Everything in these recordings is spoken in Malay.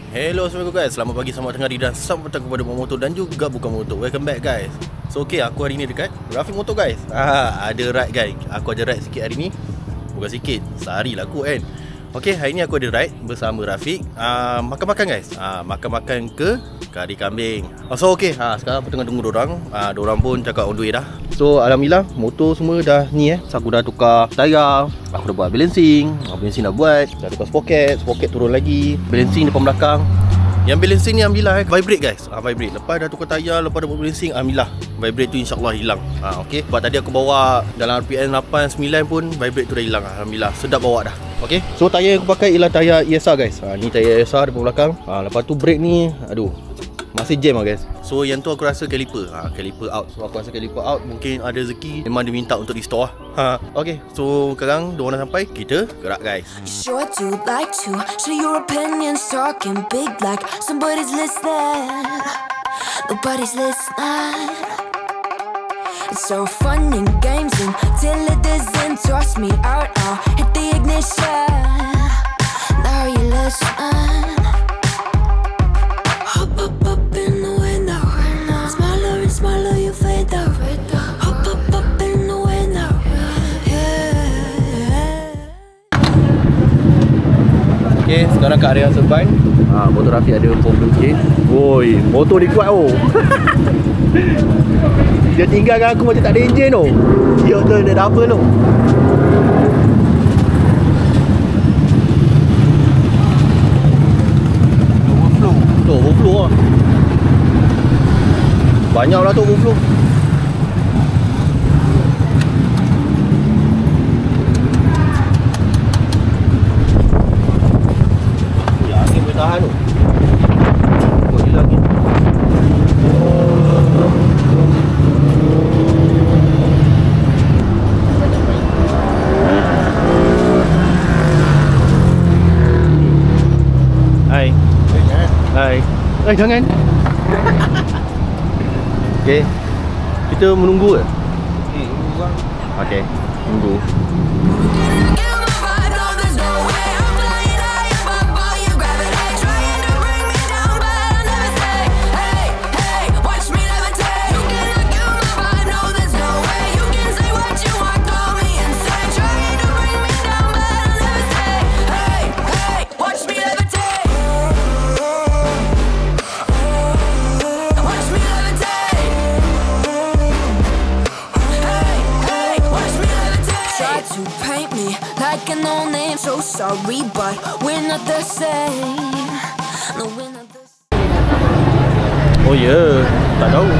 Hello assalamualaikum guys, selamat pagi, selamat tengah hari dan selamat datang kepada Motor dan juga bukan motor. Welcome back guys. So okay, aku hari ni dekat Rafiq Motor guys. Ada ride guys. Aku ada ride sikit hari ni. Bukan sikit, sehari lah aku kan. Okay, hari ni aku ada ride bersama Rafiq. Makan-makan guys. Makan-makan ke kari kambing. So okay, sekarang aku tengah tunggu dorang. Dorang pun cakap on the way dah. So alhamdulillah motor semua dah ni so, aku dah tukar tayar. Aku dah buat balancing. Balancing dah buat. Dah tukar spoket turun lagi. Balancing depan belakang. Yang balancing ni alhamdulillah vibrate guys. Vibrate. Lepas dah tukar tayar, lepas dah buat balancing, alhamdulillah vibrate tu insyaAllah hilang. Okay. Sebab tadi aku bawa dalam RPM 8, 9 pun vibrate tu dah hilang. Alhamdulillah. Sedap bawa dah. Okay. So tayar yang aku pakai ialah tayar ESR guys. Ni tayar ESR depan belakang. Lepas tu brake ni, aduh, masih jam lah guys. So yang tu aku rasa caliper. Caliper out. So aku rasa caliper out. Mungkin ada rezeki memang dia minta untuk restore lah. Okay. So sekarang diorang dah sampai. Kita gerak guys. Sure do like to share your opinions, talking big like somebody's listening. Nobody's listening. It's so fun and games until it doesn't toss me out. I'll hit the ignition. Now you listen. Hop up in the window. Smaller and smaller you fade out. Hop up in the window. Yeah. Okay, sekarang kat area Serban. Motor Rafiq ada problem sikit. Woi, motor dia kuat oh. Dia tinggalkan aku macam tak ada enjin tu. Dia tu ada double tu. Overflow. Tu overflow lah. Banyak lah tu overflow. Ya, angin boleh tahan tu. Kau gila angin. Hai. Jangan. Okay. Kita menunggu ke? Menunggu bang. Okay, tunggu. So sorry, but we're not the same. No, we're not the same. Oh ya, yeah. Tak tahu.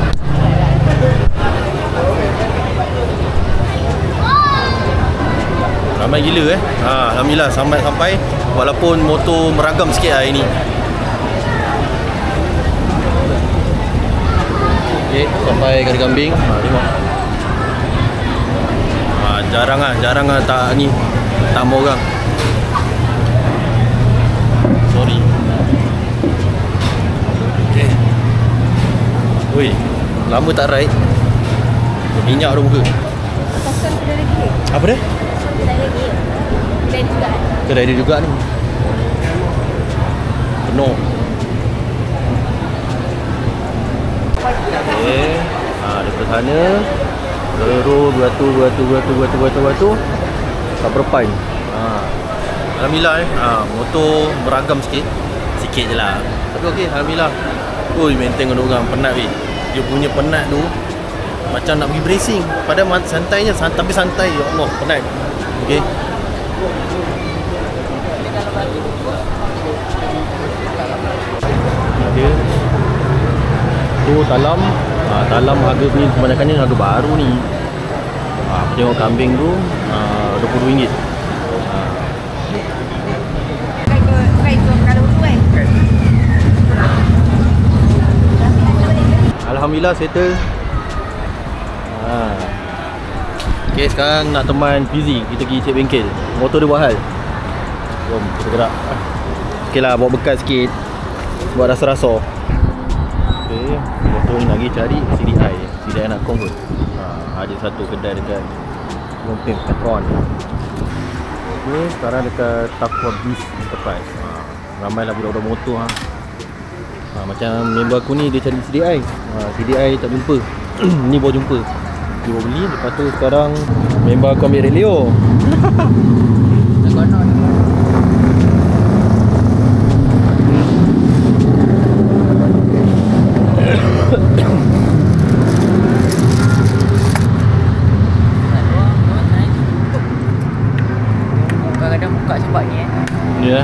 Ramai gila alhamdulillah sampai walaupun motor meragam sikit hari ni. Okay, sampai kari kambing. Tengok. Jarang tak ni. Tambah orang. Sorry. Okay. Woi, lama tak ride. Minyak dah muka. Kosong kedai lagi. Apa dia? Kedai lagi. Kedai juga. Kedai dia juga ni. Penuh. Okay. Dekat sana. Terus batu. Tak berpan. Alhamdulillah motor beragam sikit je lah. Tapi okey, alhamdulillah. Ui, maintain dengan orang penat weh. Dia punya penat tu macam nak pergi bracing. Padahal santainya, tapi santai. Ya Allah, penat. Okey. Ada tu talam. Talam harga ni kebanyakannya harga baru ni. Aku tengok kambing tu RM20. Alhamdulillah settle. Okay, sekarang nak teman Fizi. Kita pergi cek bengkel. Motor dia buat hal. Jom kita gerak. Okay lah, bawa bekal sikit. Buat rasa-rasa. Okay, motor ni lagi cari CDI nak convert. Ada satu kedai dekat Mountain Petron. Okay, sekarang dekat Takwa Beach Enterprise. Ramai lah budak-budak motor Macam member aku ni dia cari CDI. CDI tak jumpa. Ni baru jumpa. Dia baru beli. Lepas tu sekarang member aku ambil Relio. Tak konon. Kadang-kadang buka sebab ni Ya.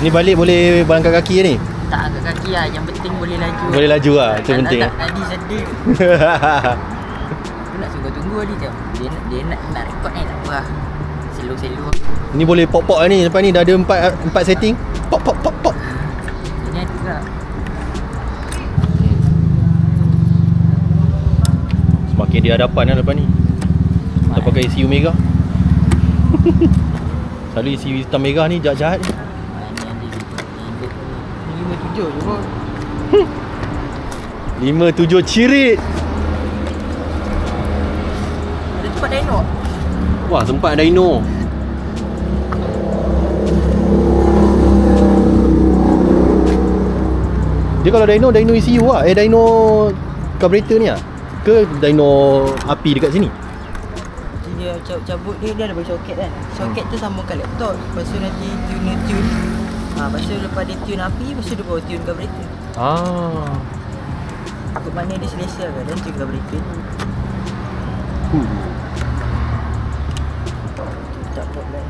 Ni balik boleh berangkat kaki ni? Tak angkat kaki lah, yang penting boleh laju. Boleh laju lah, itu penting. Tadi sedih. Aku nak tunggu tadi je. Dia nak rekod ni, tak apa lah. Selo-selo. Ni boleh pop-pop lah ni. Lepas ni dah ada 4 setting. Pop. Ini ada juga. Semakin di hadapan lah lepas ni. Kita pakai ECU Mega. Selalu ECU hitam merah ni jahat-jahat ni. Ni 57 je pun. 57 cirit. Ada tempat dyno. Wah, sempat dyno. Dia kalau dyno ECU lah. Dyno carburetor ni lah. Ke dyno api dekat sini? Dia cabut dia ada bagi soket kan. Soket tu sambungkan laptop. Lepas tu nanti tune. Lepas tu lepas dia tune api, lepas tu dia bawa tune carburetor. Ikut mana dia selesa kan, dan tune carburetor tu. Tak problem.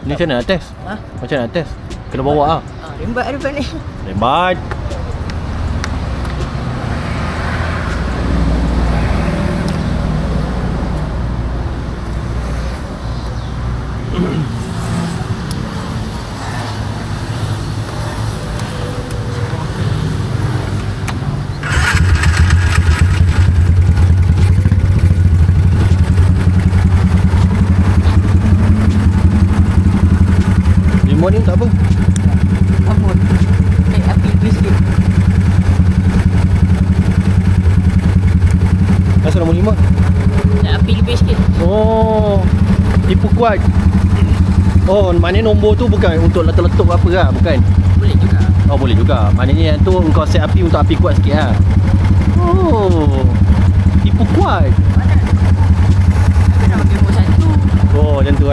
Ni macam mana nak test? Macam mana nak test? Kena bawa lah. Rembat depan ni. Rembat. Remote ni tak apa. Apa? Naik api lebih sikit. Asal nombor 5? Naik api lebih sikit. Oh, tipu kuat. Oh, maknanya nombor tu bukan untuk letup-letup apa lah, bukan? Boleh juga. Oh, boleh juga. Maknanya yang tu engkau set api untuk api kuat sikit lah. Oh, tipu kuat. Aku nak pakai nombor 1. Oh, macam tu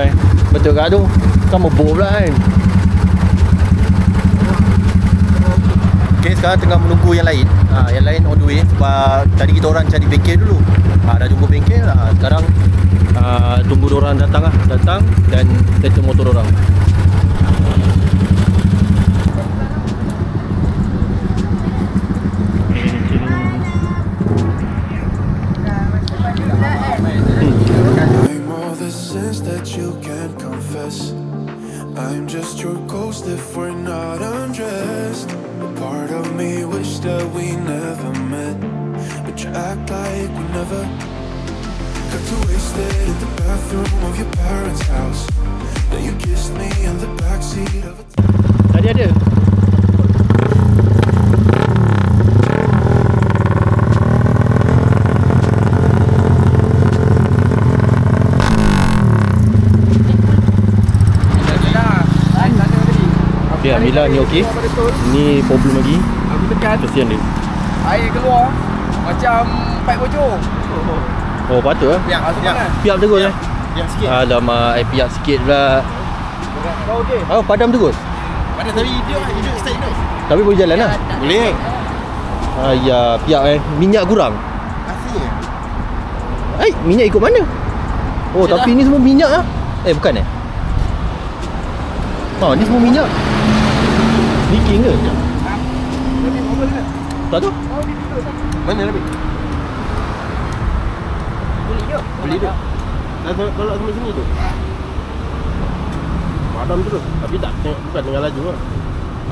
betul kat tu. Kan mebok pula kan. Okay, sekarang tengah menunggu yang lain. Yang lain on the way. Sebab tadi kita orang cari bengkel dulu. Dah jumpa bengkel. Sekarang tunggu diorang datang dan settle motor diorang. I'm just your ghost if we're not undressed. A part of me wish that we never met, but you act like we never. Got too wasted in the bathroom of your parents' house. Then you kissed me in the backseat of a Tadi ada. Okay, Alhamdulillah ni okey. Ni problem lagi. Aku tekan, Kesian dia. air keluar macam pipe bocor. Oh, patut lah. Piap terus Piap sikit. Alamak, piap sikit pula. Kau okey? Oh, padam terus. Pada tadi hidup start hidup. Tapi boleh jalan lah. Boleh. Ya, piap minyak kurang. Asyik. Minyak ikut mana? Oh, tapi ni semua minyak lah. Bukan ni semua minyak. Leaking ke? Tak tahu. Mana lebih? Boleh hidup. Dah tolak sampai sini tu. Padam terus. Tapi tak bukan tengah laju lah.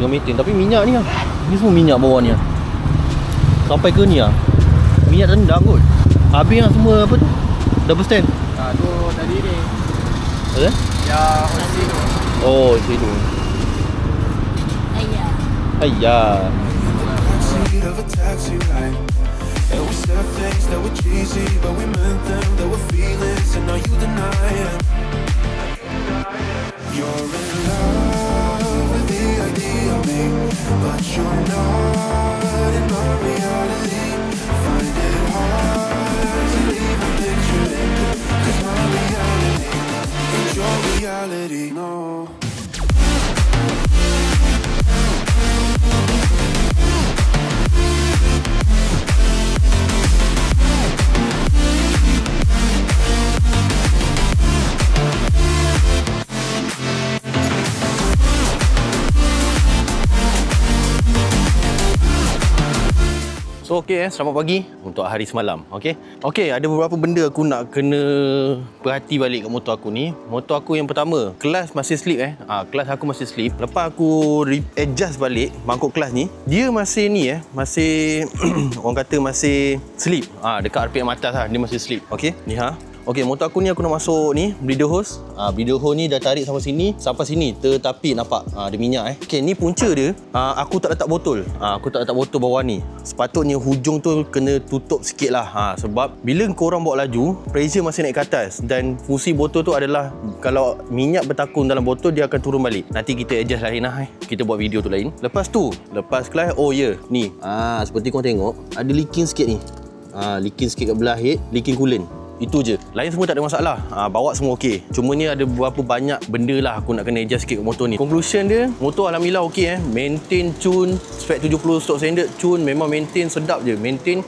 Tengah meeting. Tapi minyak ni lah. Ni semua minyak bawah ni lah. Sampai ke ni lah. Minyak rendang kot. Habis lah semua apa tu? Double stand. Tu tadi ni. Ada? Ya, OC tu. Oh, sini. Ayah. backseat of a taxi ride. And we said things that were cheesy, but we meant them. There were feelings, and now you deny it. reality, no. So selamat pagi untuk hari semalam. Okey, ada beberapa benda aku nak kena perhati balik kat motor aku ni. Motor aku yang pertama, kelas masih slip kelas aku masih slip. Lepas aku adjust balik mangkuk kelas ni, dia masih ni masih orang kata masih slip. Dekat RPM atas dia masih slip. Okey, ni Okey, motor aku ni aku nak masuk ni bleeder hose. Bleeder hose ni dah tarik sampai sini tetapi nampak ada minyak Okey, ni punca dia. Aku tak letak botol. Aku tak letak botol bawah ni. Sepatutnya hujung tu kena tutup sikit lah. Sebab bila korang bawa laju, pressure masih naik ke atas dan fungsi botol tu adalah kalau minyak bertakung dalam botol dia akan turun balik. Nanti kita adjust lain lah. Kita buat video tu lain. Lepas kelas, ni. Seperti korang tengok, ada leaking sikit ni. Leaking sikit kat belah head, leaking coolant. Itu je. Lain semua tak ada masalah. Bawa semua okey. Cuma ni ada beberapa banyak benda lah aku nak kena adjust sikit kat motor ni. Conclusion dia, motor alhamdulillah okey Maintain tune spec 70 stock standard tune memang maintain sedap je. Maintain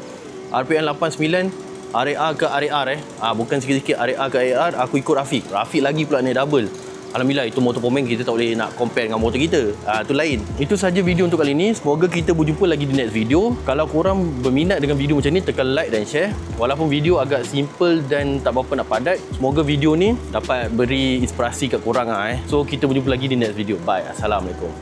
RPM 89 RAR ke RAR bukan sikit-sikit RAR ke RAR. Aku ikut Rafiq lagi pula ni double. Alhamdulillah, itu motor Pomeng kita tak boleh nak compare dengan motor kita. Itu lain. Itu saja video untuk kali ni. Semoga kita berjumpa lagi di next video. Kalau korang berminat dengan video macam ni, tekan like dan share. Walaupun video agak simple dan tak berapa nak padat, semoga video ni dapat beri inspirasi kat korang So kita berjumpa lagi di next video. Bye. Assalamualaikum.